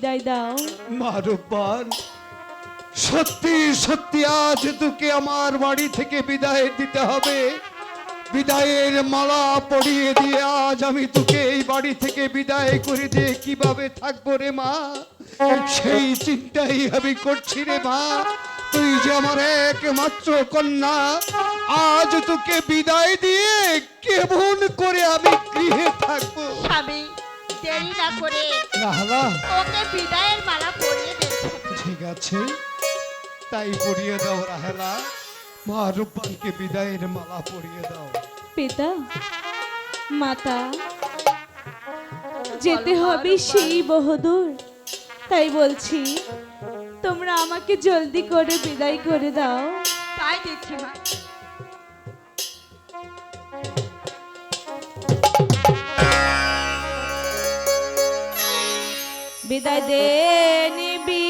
বিদায় দাও। মা রূপবান, সত্যি সত্যি আজ তোকে আমার বাড়ি থেকে বিদায় দিতে হবে। বিদায়ের মালা পরিয়ে দিয়ে আজ আমি তোকে এই বাড়ি থেকে বিদায় করে দিয়ে কিভাবে থাকবো রে মা, সেই চিন্তাই আমি করছি রে মা। তুই যে আমার একমাত্র কন্যা, আজ তোকে বিদায় দিয়ে কেমন করে আমি গৃহে থাকবো। স্বামী, দেরি না করে রাহলা, ওকে বিদায়ের মালা পরিয়ে দে। ঠিক আছে, তাই পরিয়ে দাও রাহেলা। মা রূপবানকে বিদায়ের মালা পরিয়ে দাও। পিতা মাতা, যেতে হবে সেই বহুদূর, তাই বলছি তোমরা আমাকে জলদি করে বিদায় করে দাও। তাই দিচ্ছি মা। বিদায় দে নিবি,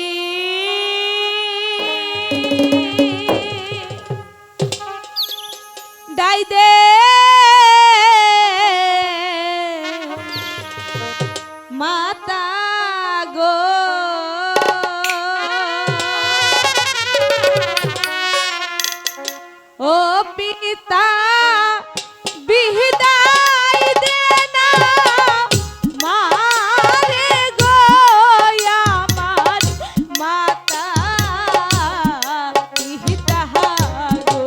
দাই দে মাতা গো, ও পিতা বিদায় দে না মারে গো, আমার মাতা পিতা গো।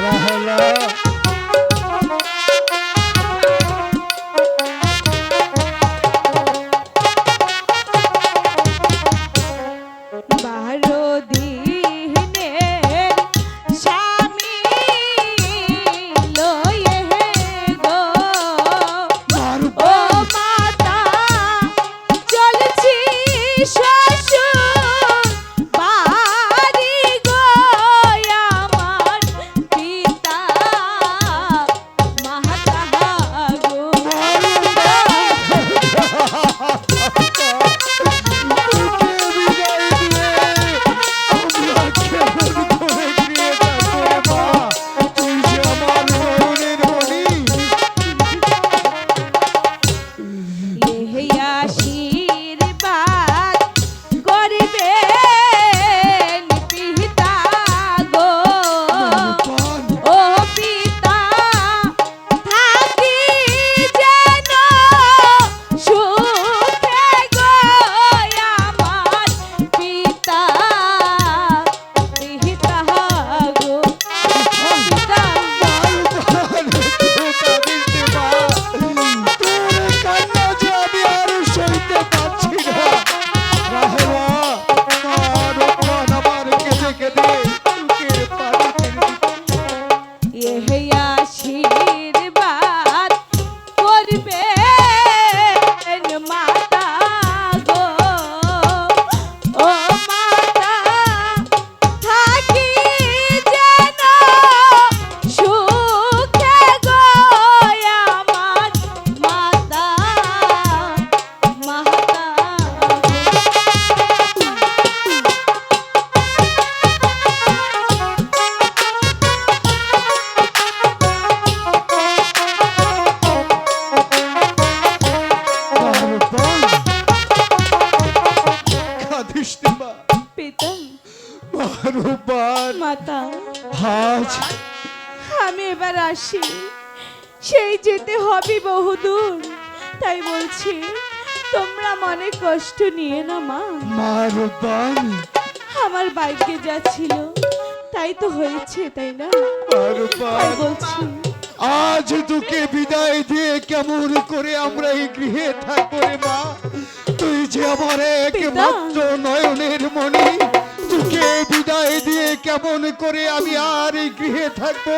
রাহেলা, বারো দিনের স্বামী লয়ে গো, ও মাতা চলছি শ্বশুর বাড়ি গো, আমার পিতা মাতা গো। এই আশীর্বাদ করিবেন পিতা গো, ও পিতা থাকি যেন সুখে গো, আমার পিতা পিতা গো, পিতা এই আশীর্বাদ করবেন মাতা গো, ও মাতা থাকি যেন সুখে গো, আমার মাতা মাতা পিতা মাতা, আজ আমি এবার আসি, সেই যেতে হবে বহুদূর, তাই বলছি তোমরা মনে কষ্ট নিয়ে না মা। মা রূপবান, আমার ভাগ্যে যা ছিল তাই তো হয়েছে, তাই না? মা রূপবান, তাই বলছি আজ তোকে বিদায় দিয়ে কেমন করে আমরা এই গৃহে থাকবো রে মা। তুই যে আমার একমাত্র নয়নের মণি, তোকে বিদায় দিয়ে কেমন করে আমি আর এই গৃহে থাকবো।